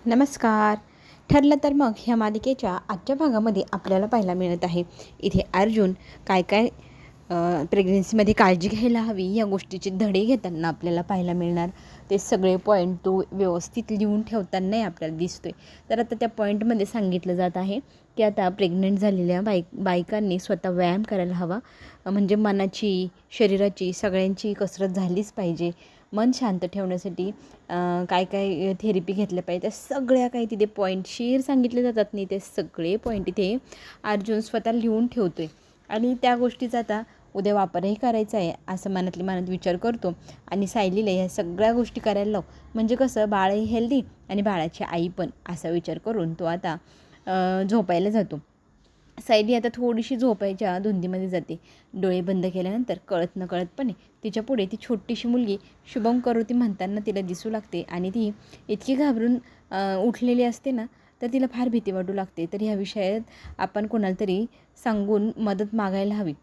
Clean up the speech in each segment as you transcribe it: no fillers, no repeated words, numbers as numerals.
नमस्कार. ठरलं तर मग ह्या मालिकेच्या आजच्या भागामध्ये आपल्याला पाहायला मिळत आहे इथे अर्जुन काय काय प्रेग्नन्सीमध्ये काळजी घ्यायला हवी या गोष्टीचे धडे घेताना आपल्याला पाहायला मिळणार. ते सगळे पॉईंट तो व्यवस्थित लिहून ठेवतानाही आपल्याला दिसतोय. तर आता त्या पॉईंटमध्ये सांगितलं जात आहे की आता प्रेग्नंट झालेल्या बायकांनी स्वतः व्यायाम करायला हवा. म्हणजे मनाची, शरीराची, सगळ्यांची कसरत झालीच पाहिजे. मन शांत ठेवण्यासाठी काय काय थेरपी घेतल्या पाहिजे, त्या सगळ्या काही तिथे पॉईंटशीर सांगितले जातात नाही. ते सगळे पॉईंट इथे अर्जुन स्वतः लिहून ठेवतो आहे आणि त्या गोष्टीचा आता उद्या वापरही करायचा आहे असं मनात विचार करतो. आणि सायलीला ह्या सगळ्या गोष्टी करायला लाव, म्हणजे कसं बाळही हेल्दी आणि बाळाची आई पण, असा विचार करून तो आता झोपायला जातो. सायली आता थोडीशी झोपायच्या धुंदीमध्ये जाते. डोळे बंद केल्यानंतर कळत नकळतपणे तिच्या पुढे ती छोटीशी मुलगी शुभम करोती म्हणताना तिला दिसू लागते आणि ती इतकी घाबरून उठलेली असते ना, तर तिला फार भीती वाटू लागते. तर ह्या विषयात आपण कोणाला तरी सांगून मदत मागायला हवी.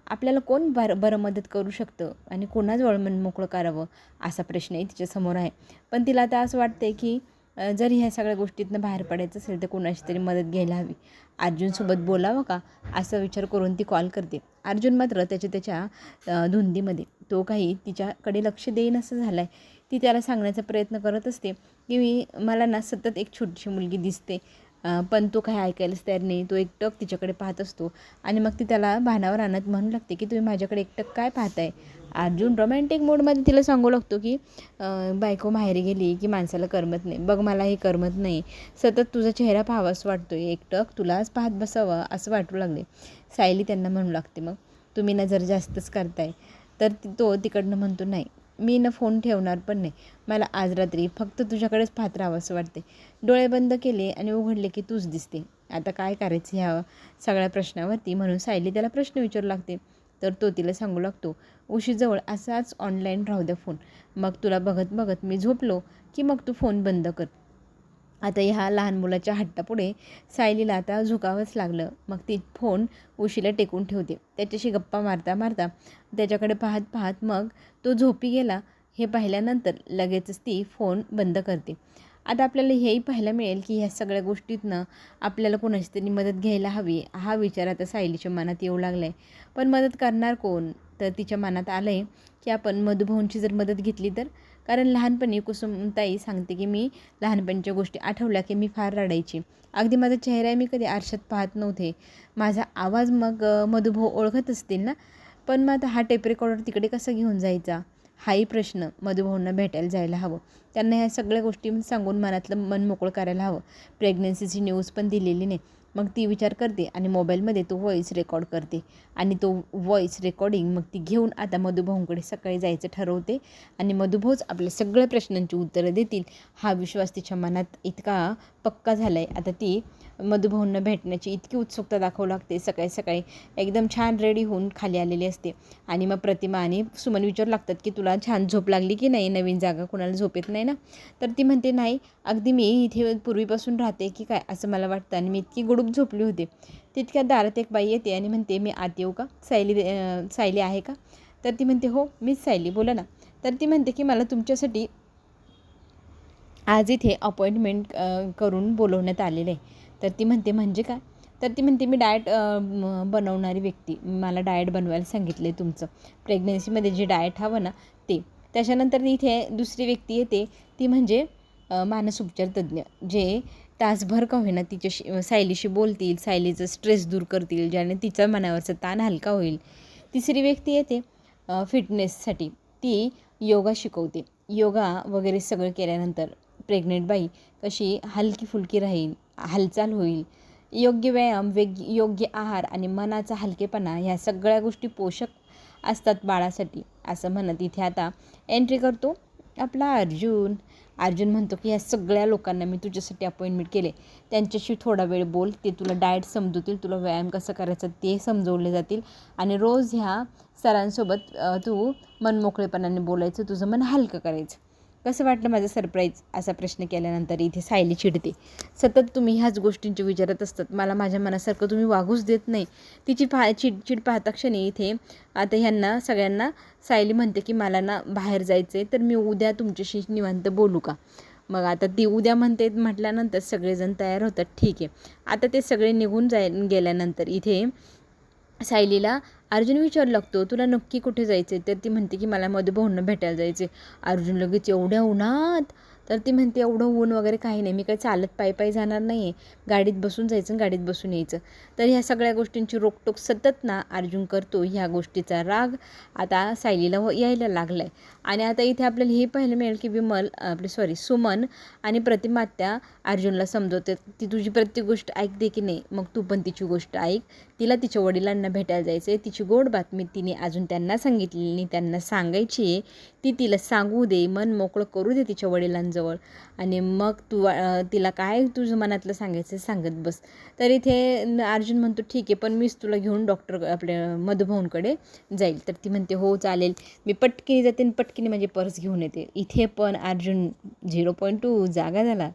आपल्याला कोण बरं मदत करू शकतं आणि कोणाजवळ मन मोकळं करावं, असा प्रश्नही तिच्यासमोर आहे. पण तिला आता असं वाटते की जर ह्या सगळ्या गोष्टीतनं बाहेर पडायचं असेल तर कोणाची तरी मदत घ्यायला हवी. अर्जुनसोबत बोलावं का, असा विचार करून ती कॉल करते. अर्जुन मात्र त्याच्या धुंदीमध्ये तो काही तिच्याकडे लक्ष देईन असं झालं आहे. ती त्याला सांगण्याचा प्रयत्न करत असते की मला ना सतत एक छोटीशी मुलगी दिसते, पण तो काही ऐकायलाच तयार नाही. तो एकटक तिच्याकडे पाहत असतो आणि मग ती त्याला भानावर आणत म्हणू लागते की तुम्ही माझ्याकडे एकटक काय पाहताय. अर्जुन रोमॅन्टिक मूडमध्ये तिला सांगू लागतो की बायको माहेरी गेली की माणसाला करमत नाही, बघ मला हे करमत नाही, सतत तुझा चेहरा पाहावाच वाटतो आहे, एकटक तुलाच पाहत बसावं असं वाटू लागले. सायली त्यांना म्हणू लागते मग तुम्ही ना जर जास्तच करताय. तर तो तिकडनं म्हणतो नाही, मी ना फोन ठेवणार पण नाही, मला आज रात्री फक्त तुझ्याकडेच पाहत राहावं असं वाटते. डोळे बंद केले आणि उघडले की तूच दिसते. आता काय करायचं ह्या सगळ्या प्रश्नावरती, म्हणून सायली त्याला प्रश्न विचारू लागते. तर तो तिला सांगू लागतो उशीजवळ असाच ऑनलाईन राहू द्या फोन, मग तुला बघत बघत मी झोपलो की मग तू फोन बंद कर. आता ह्या लहान मुलाच्या हट्टापुढे सायलीला आता झुकावंच लागलं. मग ती फोन उशीला टेकून ठेवते. त्याच्याशी गप्पा मारता मारता त्याच्याकडे पाहत पाहत मग तो झोपी गेला हे पाहिल्यानंतर लगेचच ती फोन बंद करते. आता आपल्याला हेही पाहायला मिळेल की ह्या सगळ्या गोष्टीतनं आपल्याला कोणाची तरी मदत घ्यायला हवी, हा विचार आता सायलीच्या मनात येऊ लागला आहे. पण मदत करणार कोण, तर तिच्या मनात आलं आहे की आपण मधुभाऊंची जर मदत घेतली तर. कारण लहानपणी कुसुमताई सांगते की मी लहानपणीच्या गोष्टी आठवल्या की मी फार रडायची. अगदी माझा चेहरा मी कधी आरशात पाहत नव्हते, माझा आवाज मग मधुभाऊ ओळखत असतील ना. पण मग आता हा टेप रेकॉर्डर तिकडे कसा घेऊन जायचा, हाही प्रश्न. मधुभाऊंना भेटायला जायला हवं, त्यांना ह्या सगळ्या गोष्टी सांगून मनातलं मन मोकळं करायला हवं. प्रेग्नन्सीची न्यूज पण दिलेली नाही. मग ती विचार करते आणि मोबाईलमध्ये तो व्हॉईस रेकॉर्ड करते आणि तो व्हॉईस रेकॉर्डिंग मग ती घेऊन आता मधुभाऊंकडे सकाळी जायचं ठरवते. आणि मधुभाऊच आपल्या सगळ्या प्रश्नांची उत्तरं देतील, हा विश्वास तिच्या मनात इतका पक्का झाला आहे. आता ती मधुभाऊंना भेटण्याची इतकी उत्सुकता दाखवू लागते. सकाळी सकाळी एकदम छान रेडी होऊन खाली आलेली असते आणि मग प्रतिमा आणि सुमन विचारू लागतात की तुला छान झोप लागली की नाही, नवीन जागा कोणाला झोप येत नाही ना. तर ती म्हणते नाही, अगदी मी इथे पूर्वीपासून राहते की काय असं मला वाटतं आणि मी इतकी गुडूप झोपली होते. तितक्या दारात एक बाई येते आणि म्हणते मी आत येऊ का, सायली आहे का. तर ती म्हणते हो मीच सायली, बोला ना. तर ती म्हणते की मला तुमच्यासाठी आज इथे अपॉइंटमेंट करून बोलवण्यात आलेलं आहे. तर ती म्हणते म्हणजे काय. तर ती म्हणते मी डाएट बनवणारी व्यक्ती, मला डाएट बनवायला सांगितलं आहे तुमचं, प्रेग्नन्सीमध्ये जे डाएट हवं ना ते. त्याच्यानंतर इथे दुसरी व्यक्ती येते, ती म्हणजे मानसोपचार तज्ज्ञ, जे तासभर का होईना तिच्याशी सायलीशी बोलतील, सायलीचं स्ट्रेस दूर करतील, ज्याने तिचा मनावरचा ताण हलका होईल. तिसरी व्यक्ती येते फिटनेससाठी, ती योगा शिकवते. योगा वगैरे सगळं केल्यानंतर प्रेग्नेंट बाई कशी हलकी फुलकी राहील, हालचाल होईल. योग्य व्यायाम, योग्य आहार आणि मनाचा हलकेपणा ह्या सगळ्या गोष्टी पोषक असतात बाळासाठी, असं म्हणत इथे आता एंट्री करतो आपला अर्जुन. अर्जुन म्हणतो की ह्या सगळ्या लोकांना मी तुझ्यासाठी अपॉइंटमेंट केले, त्यांच्याशी थोडा वेळ बोल, ते तुला डाएट समजवतील, तुला व्यायाम कसं करायचं ते समजवले जातील आणि रोज ह्या सरांसोबत तू मनमोकळेपणाने बोलायचं, तुझं मन हलकं करायचं. कसं वाटलं माझं सरप्राईज, असा प्रश्न केल्यानंतर इथे सायली चिडते. सतत तुम्ही ह्याच गोष्टींची विचारत असतात, मला माझ्या मनासारखं तुम्ही वागूच देत नाही. तिची चिडचिड पाहता क्षणी इथे आता ह्यांना सगळ्यांना सायली म्हणते की मला ना बाहेर जायचं आहे, तर मी उद्या तुमच्याशी निवांत बोलू का. मग आता ती उद्या म्हणते म्हटल्यानंतर सगळेजण तयार होतात. ठीक आहे. आता ते सगळे निघून गेल्यानंतर इथे सायलीला अर्जुन विचारू लागतो, तुला नक्की कुठे जायचं आहे? तर ती म्हणते की मला मधुभाऊंना भेटायला जायचे. अर्जुन लगेच, एवढ्या उन्हात? तर ती म्हणते एवढं ऊन वगैरे काही नाही, मी काही चालत पायी जाणार नाही आहे, गाडीत बसून जायचं, गाडीत बसून यायचं. तर ह्या सगळ्या गोष्टींची रोकटोक सतत ना अर्जुन करतो. ह्या गोष्टीचा राग आता सायलीला यायला लागला आहे. आणि आता इथे आपल्याला हे पाहायला मिळेल की सुमन आणि प्रतिमात्या अर्जुनला समजवते, ती तुझी प्रत्येक गोष्ट ऐकते की नाही, मग तू पण तिची गोष्ट ऐक. तिला तिच्या वडिलांना भेटायला जायचं आहे, तिची गोड बातमी तिने अजून त्यांना सांगितलेली नाही, त्यांना सांगायची आहे. ती तिला सांगू दे, मन मोकळं करू दे तिच्या वडिलांजवळ, आणि मग तू तिला काय तुझं मनातलं सांगायचं सांगत बस. तर इथे अर्जुन म्हणतो ठीक आहे, पण मीच तुला घेऊन आपल्या मधुभाऊंकडे जाईल. तर ती म्हणते हो चालेल, मी पटकीने जाते आणि पटकीने माझी पर्स घेऊन येते. इथे पण अर्जुन 0.2 जागा झाला.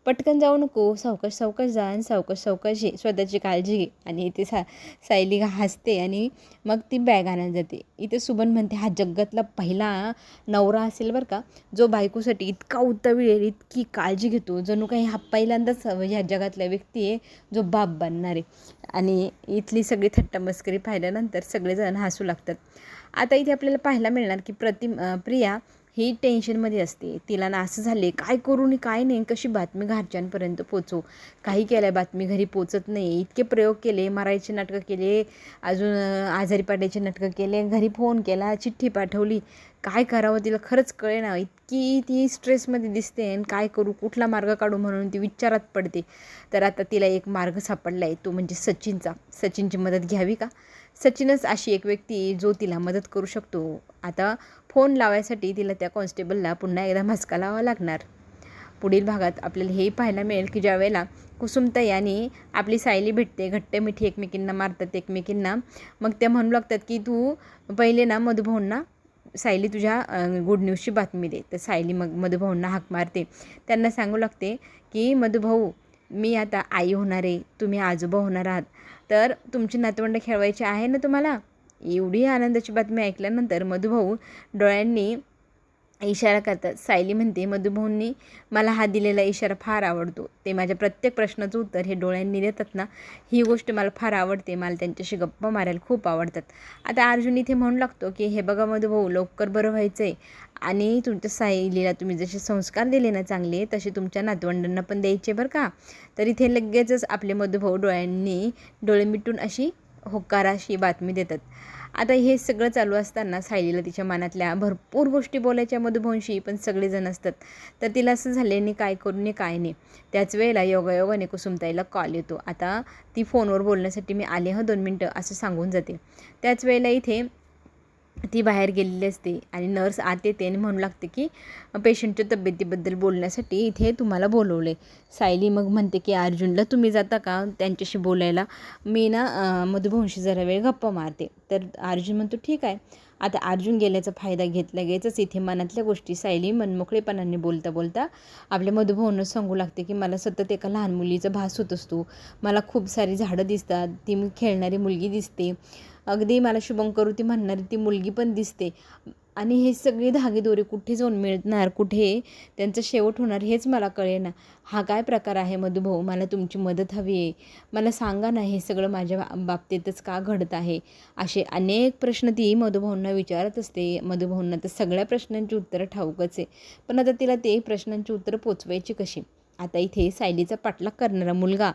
पटकन जाऊ नको, सावकाश सावकाश जा आणि सावकाश ये, स्वतःची काळजी घे. आणि इथे सायली हसते आणि मग ती बॅग आणायला जाते. इथे सुमन म्हणते हा जगातला पहिला नवरा असेल बरं का, जो बायकोसाठी इतका उतावीळ, इतकी काळजी घेतो, जणू काही हा पहिल्यांदाच ह्या जगातला व्यक्ती आहे जो बाप बनणार आहे. आणि इथली सगळी थट्टा मस्करी पाहिल्यानंतर सगळेजण हसू लागतात. आता इथे आपल्याला पाहायला मिळणार की प्रिया ही टेन्शनमध्ये असते. तिला ना असं झाले, काय करू आणि काय नाही, कशी बातमी घरच्यांपर्यंत पोचवू, काही केलं बातमी घरी पोचत नाही, इतके प्रयोग केले, मारायचे नाटकं केले, अजून आजारी पाडायचे नाटकं केले, घरी फोन केला, चिठ्ठी पाठवली, काय करावं तिला खरंच कळे ना. इतकी ती स्ट्रेसमध्ये दिसते आणि काय करू, कुठला मार्ग काढू म्हणून ती विचारात पडते. तर आता तिला एक मार्ग सापडला आहे, तो म्हणजे सचिनची मदत घ्यावी का. सचिनच अशी एक व्यक्ती जो तिला मदत करू शकतो. आता फोन लावायसाठी तिला त्या कॉन्स्टेबलला पुन्हा एकदा मस्का लावावा लागणार. पुढील भागात आपल्याला हे पाहायला मिळेल की ज्यावेळेला कुसुमताई आणि आपली सायली भेटते, घट्ट मिठी एकमेकींना मारतात एकमेकींना. मग त्या म्हणू लागतात की तू पहिले ना मधुभाऊंना सायली तुझ्या गुड न्यूजची बातमी दे. तर सायली मग मधुभाऊंना हाक मारते, त्यांना सांगू लागते की मधुभाऊ, मी आता आई होणार आहे, तुम्ही आजोबा होणार आहात, तर तुमची नातवंड खेळवायची आहे ना तुम्हाला. एवढी आनंदाची बातमी ऐकल्यानंतर मधुभाऊ डोळ्यांनी इशारा करतात. सायली म्हणते मधुभाऊंनी मला हा दिलेला इशारा फार आवडतो, ते माझ्या प्रत्येक प्रश्नाचं उत्तर हे डोळ्यांनी देतात ना, ही गोष्ट मला फार आवडते, मला त्यांच्याशी गप्पा मारायला खूप आवडतात. आता अर्जुन इथे म्हणू लागतो की हे बघा मधुभाऊ, लवकर बरं व्हायचं आहे, आणि तुमच्या सायलीला तुम्ही जसे संस्कार दिले ना चांगले, तसे तुमच्या नातवंडांना पण द्यायचे बरं का. तर इथे लगेचच आपले मधुभाऊ डोळे मिटून अशी होकाराशी बातमी देतात. आता हे सगळं चालू असताना सायलीला तिच्या मनातल्या भरपूर गोष्टी बोलायच्या मधुभाऊंशी, पण सगळेजण असतात. तर तिला असं झाल्याने काय करू नये काय नाही. त्याच वेळेला योगायोगाने कुसुमताईला कॉल येतो. आता ती फोनवर बोलण्यासाठी मी आले 2 मिनटं असं सांगून जाते. त्याच वेळेला इथे ती बाहेर गेलेली असते आणि नर्स आत येते आणि म्हणू लागते की पेशंटच्या तब्येतीबद्दल बोलण्यासाठी इथे तुम्हाला बोलवले. सायली मग म्हणते की अर्जुनला तुम्ही जाता का त्यांच्याशी बोलायला, मी ना मधुभाऊंशी जरा वेळ गप्पा मारते. तर अर्जुन म्हणतो ठीक आहे. आता अर्जुन गेल्याचा फायदा घेतच इथे मनातल्या गोष्टी सायली मनमोकळेपणाने बोलता आपल्या मधुभाऊंना सांगू लागते की मला सतत एका लहान मुलीचा भास होत असतो, मला खूप सारी झाडं दिसतात, ती खेळणारी मुलगी दिसते, अगदी मला शुभंकरोती म्हणणारी ती मुलगी पण दिसते, आणि हे सगळे धागेदोरे कुठे जाऊन मिळणार, कुठे त्यांचं शेवट होणार हेच मला कळेना. हा काय प्रकार आहे मधुभाऊ, मला तुमची मदत हवी आहे, मला सांगा ना हे सगळं माझ्या बाबतीतच का घडत आहे. असे अनेक प्रश्न ती मधुभाऊंना विचारत असते. मधुभाऊंना तर सगळ्या प्रश्नांची उत्तरं ठाऊकच आहे, पण आता तिला ते प्रश्नांची उत्तरं पोचवायची कशी. आता इथे सायलीचा पाठलाग करणारा मुलगा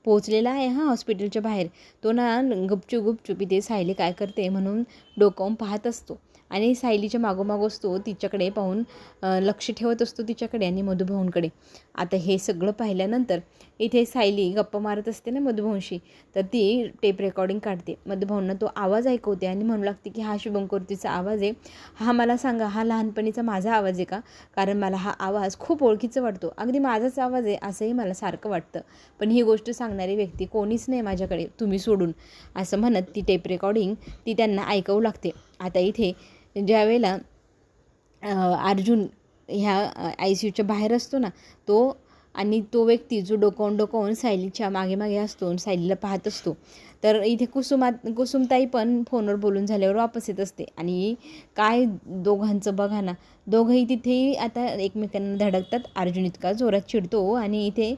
पोहोचलेला आहे हॉस्पिटलच्या बाहेर. तो ना गुपचूप इथे सायली काय करते म्हणून डोकावून पाहत असतो आणि सायलीच्या मागोमाग असतो, तिच्याकडे पाहून लक्ष ठेवत असतो तिच्याकडे आणि मधुभाऊंकडे. आता हे सगळं पाहिल्यानंतर इथे सायली गप्पा मारत असते ना मधुभाऊंशी, तर ती टेप रेकॉर्डिंग काढते. मधुभाऊंना तो आवाज ऐकवते आणि म्हणू लागते की हा शुभंकरोतीचा आवाज आहे, हा मला सांगा हा लहानपणीचा माझा आवाज आहे का, कारण मला हा आवाज खूप ओळखीचा वाटतो, अगदी माझाच आवाज आहे असंही मला सारखं वाटतं, पण ही गोष्ट सांगणारी व्यक्ती कोणीच नाही माझ्याकडे तुम्ही सोडून, असं म्हणत ती टेप रेकॉर्डिंग ती त्यांना ऐकवू लागते. आता इथे ज्यावेळेला अर्जुन ह्या ICUच्या बाहेर असतो ना, तो व्यक्ती जो डोकावून सायलीच्या मागे असतो आणि सायलीला पाहत असतो, तर इथे कुसुमताई पण फोनवर बोलून झाल्यावर वापस येत असते आणि काय दोघांचं बघा ना, दोघंही तिथेही आता एकमेकांना धडकतात. अर्जुन इतका जोरात चिडतो आणि इथे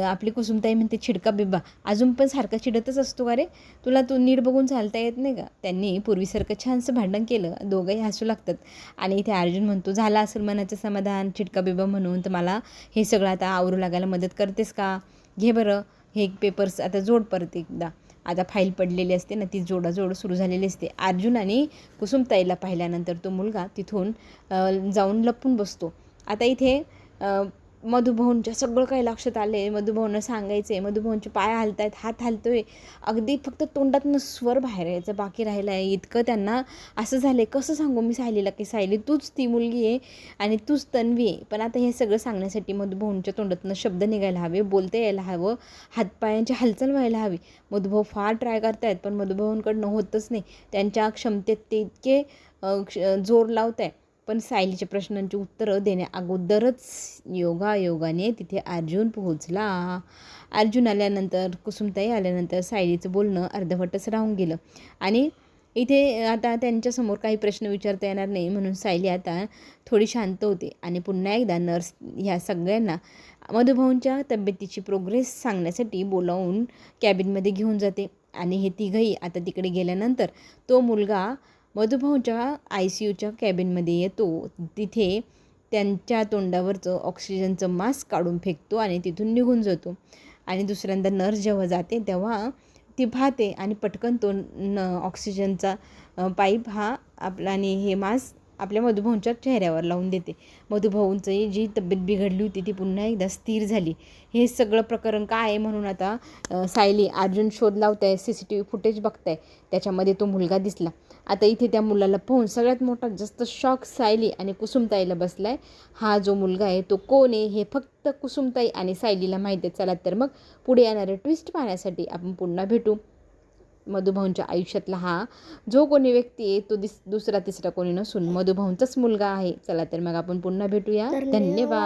आपली कुसुमताई म्हणते, चिडका बिब्बा अजून पण सारखा चिडतच असतो का रे, तुला तू नीट बघून चालता येत नाही का. त्यांनी पूर्वीसारखं छानसं भांडण केलं, दोघंही हसू लागतात आणि इथे अर्जुन म्हणतो, झाला असेल मनाचं समाधान चिडका बिब्बा म्हणून, तर मला हे सगळं आता आवरू लागायला मदत करतेस का, घे बरं हे पेपर्स आता जोड परत एकदा. आता फाईल पडलेली असते ना, ती जोडाजोड सुरू झालेली असते. अर्जुन आणि कुसुमताईला पाहिल्यानंतर तो मुलगा तिथून जाऊन लपून बसतो. आता इथे मधुभाऊंच्या सगळं काही लक्षात आले. मधुभाऊंना सांगायचं आहे, मधुभाऊंचे पाय हलत आहेत, हात हलतोय, अगदी फक्त तोंडातनं स्वर बाहेर यायचं बाकी राहिलं आहे. इतकं त्यांना असं झालं आहे, कसं सांगू मी सायलीला की सायली तूच ती मुलगी आहे आणि तूच तन्वी आहे. पण आता हे सगळं सांगण्यासाठी मधुभाऊंच्या तोंडातनं शब्द निघायला हवे, बोलता यायला हवं, हातपायांची हालचाल व्हायला हवी. मधुभाऊ फार ट्राय करतायत पण मधुभाऊंकडनं होतच नाही. त्यांच्या क्षमतेत ते इतके जोर लावत आहे. पण सायलीच्या प्रश्नांची उत्तरं देण्या अगोदरच योगायोगाने तिथे अर्जुन पोहोचला. अर्जुन आल्यानंतर कुसुमताई आल्यानंतर सायलीचं बोलणं अर्धवटच राहून गेलं आणि इथे आता त्यांच्यासमोर काही प्रश्न विचारता येणार नाही म्हणून सायली आता थोडी शांत होते आणि पुन्हा एकदा नर्स ह्या सगळ्यांना मधुभाऊंच्या तब्येतीची प्रोग्रेस सांगण्यासाठी बोलावून कॅबिनमध्ये घेऊन जाते. आणि हे तिघंही आता तिकडे गेल्यानंतर तो मुलगा मधुभाऊंच्या ICUच्या कॅबिनमध्ये येतो. तिथे त्यांच्या तोंडावरचं ऑक्सिजनचं मास्क काढून फेकतो आणि तिथून निघून जातो. आणि दुसऱ्यांदा नर्स जेव्हा जाते तेव्हा ती पाहते आणि पटकन तो ऑक्सिजनचा पाईप हा आपला आणि हे मास्क आपल्या मधुभाऊंच्या चेहऱ्यावर लावून देते. मधुभाऊंची जी तब्येत बिघडली होती ती पुन्हा एकदा स्थिर झाली. हे सगळं प्रकरण काय आहे म्हणून आता सायली अर्जुन शोध लावत आहे, CCTV फुटेज बघताय, त्याच्यामध्ये तो मुलगा दिसला. आता इथे त्या मुलाला पाहून सगळ्यात मोठा जास्त शॉक सायली आणि कुसुमताईला बसला आहे. हा जो मुलगा आहे तो कोण आहे हे फक्त कुसुमताई आणि सायलीला माहिती आहे. चला तर मग पुढे येणारे ट्विस्ट पाहण्यासाठी आपण पुन्हा भेटू. मधुभाऊंच्या आयुष्यातला हा जो कोणी व्यक्ती आहे तो दुसरा तिसरा कोणी नसून मधुभाऊंचाच मुलगा आहे. चला तर मग आपण पुन्हा भेटूया. धन्यवाद.